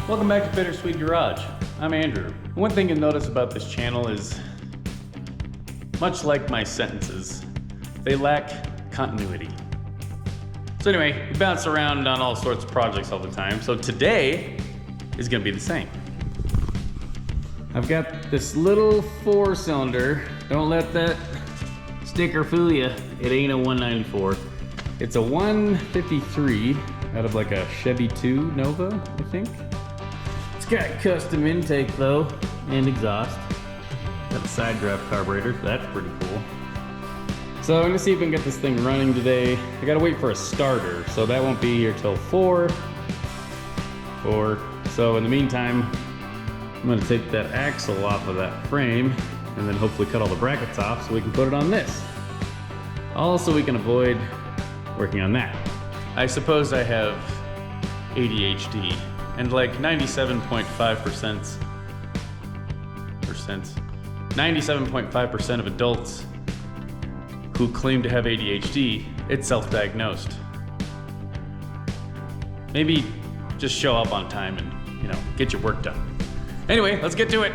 Welcome back to Bitter Swede Garage. I'm Andrew. One thing you'll notice about this channel is, much like my sentences, they lack continuity. So anyway, we bounce around on all sorts of projects all the time, so today is gonna be the same. I've got this little 4-cylinder. Don't let that sticker fool you. It ain't a 194. It's a 153 out of like a Chevy II Nova, I think. It's got custom intake though, and exhaust. Got a side draft carburetor, so that's pretty cool. So I'm gonna see if we can get this thing running today. I gotta wait for a starter, so that won't be here till 4. So in the meantime, I'm gonna take that axle off of that frame and then hopefully cut all the brackets off so we can put it on this. Also, we can avoid working on that. I suppose I have ADHD, and like 97.5% of adults who claim to have ADHD, it's self-diagnosed. Maybe just show up on time and, get your work done. Anyway, let's get to it.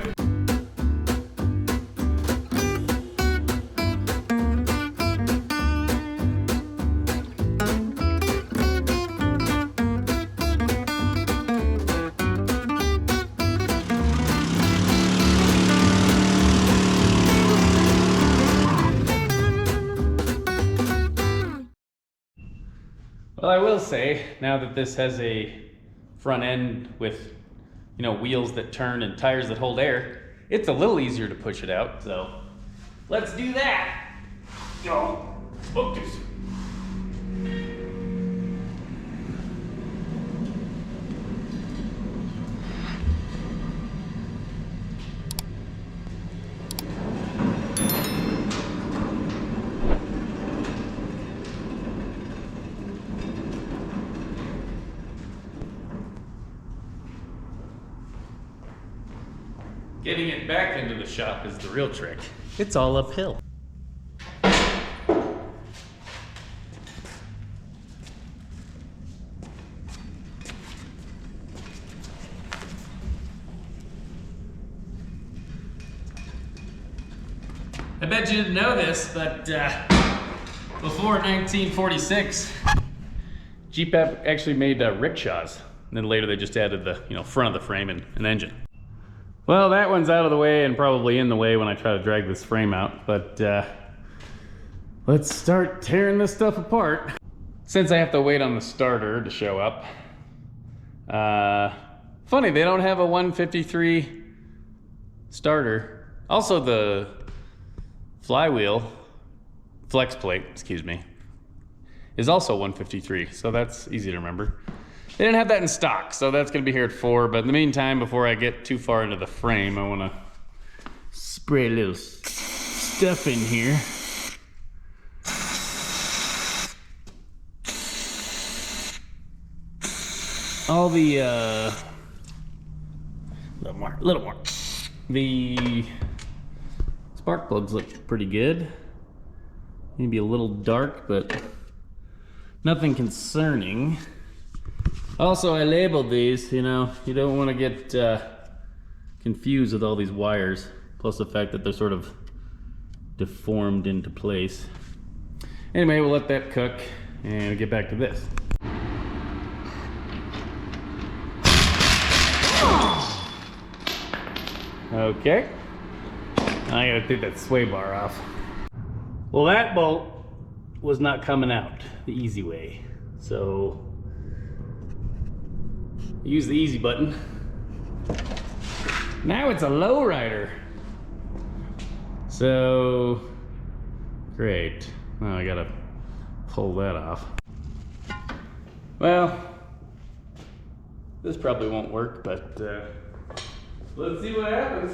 Well, I will say, now that this has a front end with, wheels that turn and tires that hold air, it's a little easier to push it out, so let's do that. Go, focus. Getting it back into the shop is the real trick. It's all uphill. I bet you didn't know this, but before 1946, Jeep actually made rickshaws. And then later they just added the front of the frame and an engine. Well, that one's out of the way and probably in the way when I try to drag this frame out, but let's start tearing this stuff apart. Since I have to wait on the starter to show up, funny, they don't have a 153 starter. Also, the flywheel, flex plate, excuse me, is also 153, so that's easy to remember. They didn't have that in stock, so that's gonna be here at 4, but in the meantime, before I get too far into the frame, I wanna spray a little stuff in here. All the, little more. The spark plugs look pretty good. Maybe a little dark, but nothing concerning. Also, I labeled these, you don't want to get confused with all these wires, plus the fact that they're sort of deformed into place. Anyway, we'll let that cook and get back to this. Okay, I gotta take that sway bar off. Well, that bolt was not coming out the easy way, so use the easy button. Now it's a lowrider. So, great. Now I gotta pull that off. Well, this probably won't work, but let's see what happens.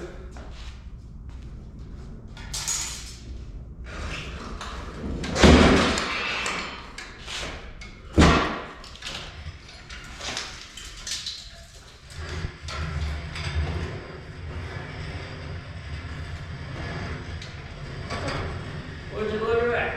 Would you look at that?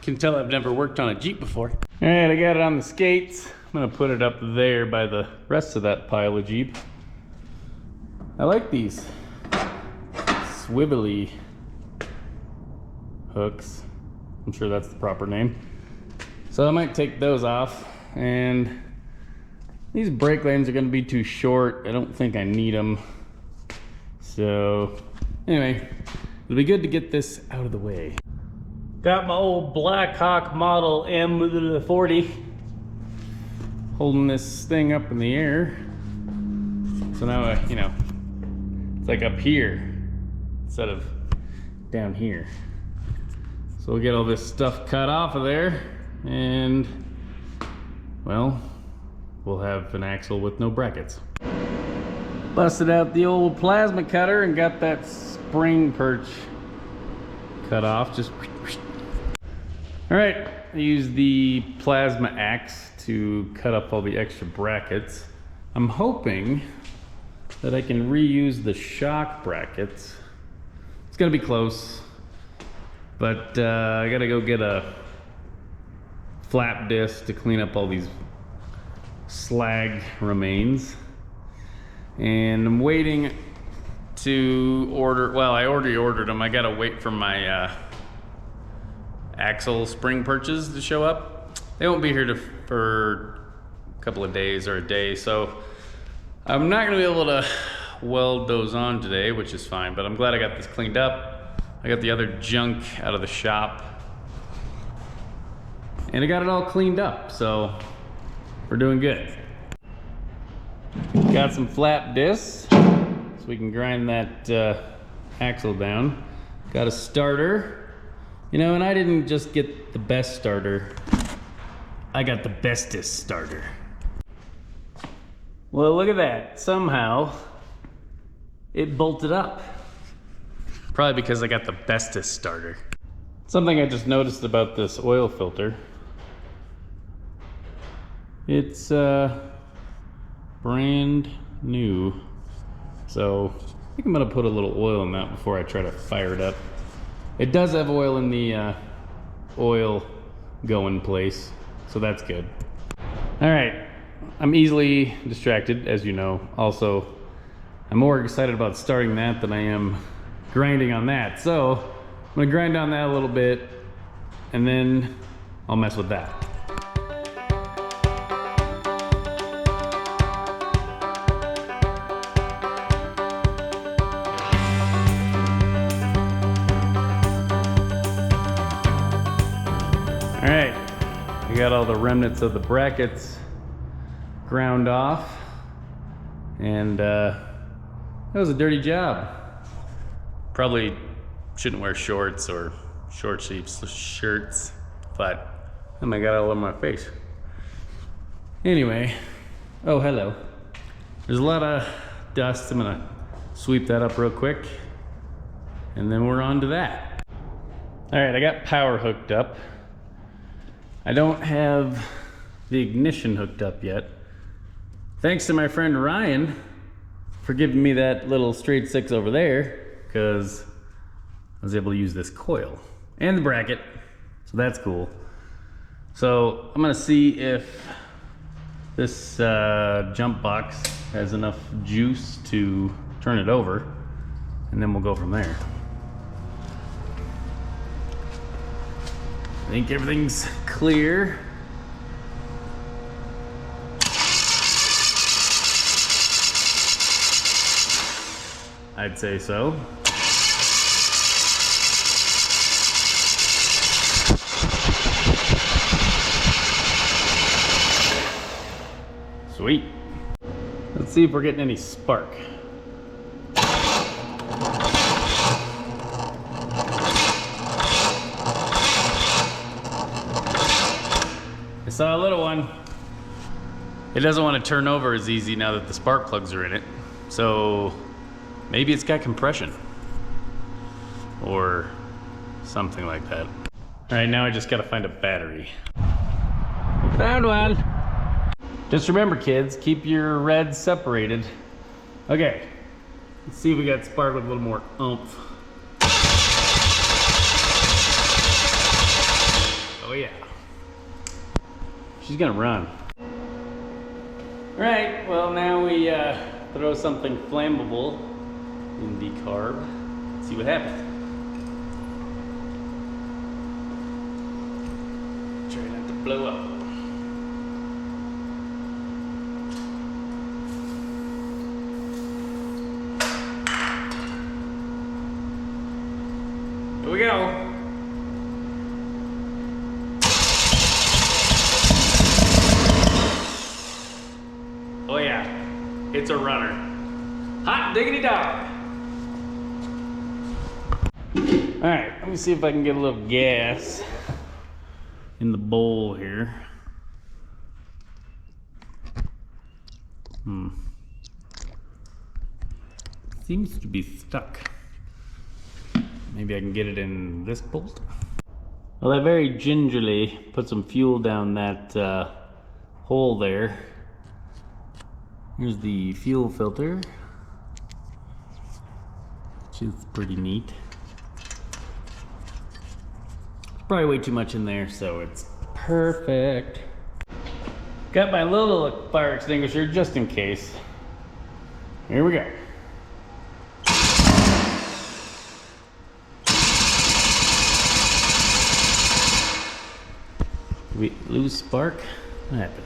can tell I've never worked on a Jeep before. All right, I got it on the skates. I'm gonna put it up there by the rest of that pile of Jeep. I like these swivelly hooks. I'm sure that's the proper name. So I might take those off, and these brake lanes are gonna be too short. I don't think I need them. So anyway, it'll be good to get this out of the way. Got my old Blackhawk model M40 holding this thing up in the air. So now, you know, it's like up here instead of down here. So we'll get all this stuff cut off of there, and well, we'll have an axle with no brackets. Busted out the old plasma cutter and got that spring perch cut off. Just all right, I used the plasma axe to cut up all the extra brackets. I'm hoping that I can reuse the shock brackets. It's gonna be close, but I gotta go get a flap disc to clean up all these slag remains. And I'm waiting to order, well, I already ordered them. I gotta wait for my axle spring perches to show up. They won't be here for a couple of days or a day, so I'm not gonna be able to weld those on today, which is fine, but I'm glad I got this cleaned up. I got the other junk out of the shop, and I got it all cleaned up, so we're doing good. Got some flap discs so we can grind that axle down. Got a starter. You know, and I didn't just get the best starter, I got the bestest starter. Well, look at that. Somehow it bolted up. Probably because I got the bestest starter. Something I just noticed about this oil filter. It's brand new. So I think I'm gonna put a little oil in that before I try to fire it up. It does have oil in the oil going place, so that's good. All right, I'm easily distracted, as you know. Also, I'm more excited about starting that than I am grinding on that. So I'm gonna grind on that a little bit, and then I'll mess with that. All right, I got all the remnants of the brackets ground off, and that was a dirty job. Probably shouldn't wear shorts or short sleeves shirts, but I got it all over my face. Anyway, oh hello. There's a lot of dust. I'm gonna sweep that up real quick, and then we're on to that. All right, I got power hooked up. I don't have the ignition hooked up yet. Thanks to my friend Ryan for giving me that little straight six over there, because I was able to use this coil and the bracket, so that's cool. So I'm gonna see if this jump box has enough juice to turn it over, and then we'll go from there. I think everything's clear. I'd say so. Sweet. Let's see if we're getting any spark. I saw a little one. It doesn't want to turn over as easy now that the spark plugs are in it. So maybe it's got compression or something like that. All right, now I just got to find a battery. Found one. Just remember, kids, keep your reds separated. Okay, let's see if we got spark with a little more oomph. she's gonna run. All right, well now we throw something flammable in the carb. See what happens. Try not to blow up. Here we go. Oh yeah, it's a runner. Hot diggity dog. All right, let me see if I can get a little gas in the bowl here. Seems to be stuck. Maybe I can get it in this bolt. Well, I very gingerly put some fuel down that hole there. Here's the fuel filter, which is pretty neat. Probably way too much in there, so it's perfect. Got my little fire extinguisher just in case. Here we go. Did we lose spark? What happened?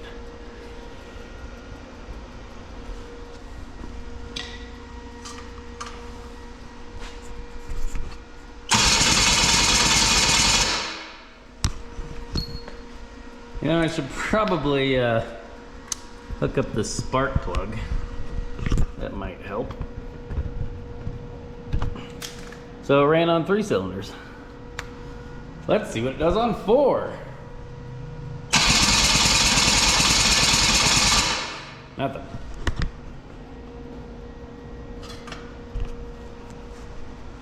You know, I should probably hook up the spark plug. That might help. So it ran on 3 cylinders. Let's see what it does on 4. Nothing.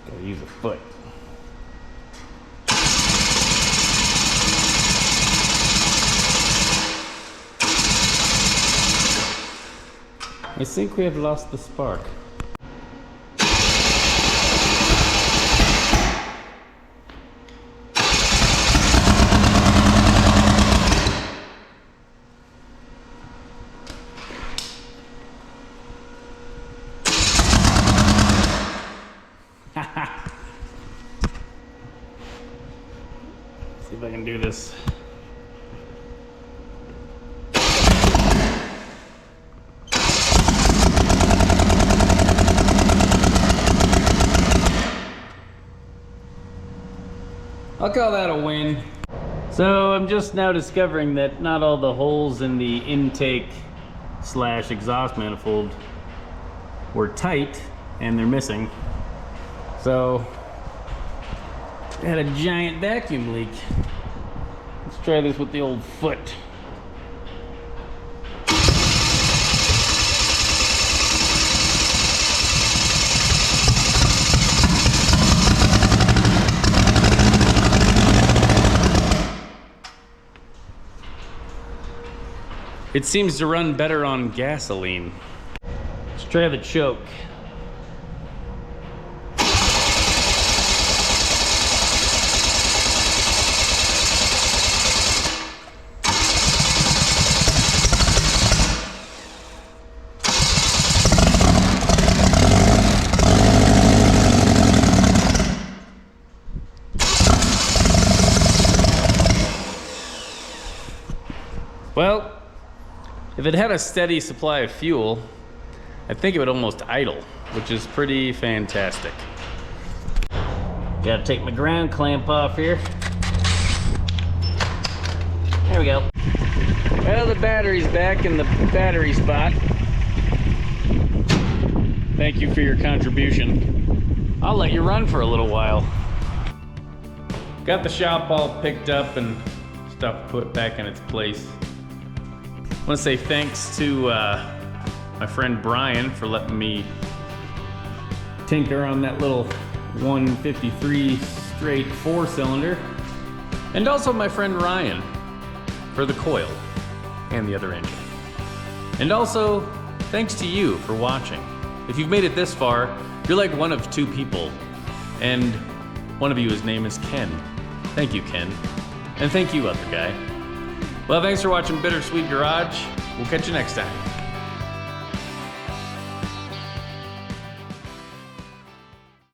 Gotta use a foot. I think we have lost the spark. See if I can do this. I'll call that a win. So I'm just now discovering that not all the holes in the intake / exhaust manifold were tight and they're missing. So I had a giant vacuum leak. Let's try this with the old foot. It seems to run better on gasoline. Let's try the choke. Well, if it had a steady supply of fuel, I think it would almost idle, which is pretty fantastic. Gotta take my ground clamp off here. There we go. Well, the battery's back in the battery spot. Thank you for your contribution. I'll let you run for a little while. Got the shop all picked up and stuff put back in its place. I want to say thanks to my friend Brian for letting me tinker on that little 153 straight 4-cylinder, and also my friend Ryan for the coil and the other engine. And also thanks to you for watching. If you've made it this far, you're like one of 2 people, and one of you, his name is Ken. Thank you, Ken, and thank you, other guy. Well, thanks for watching Bitter Swede Garage. We'll catch you next time.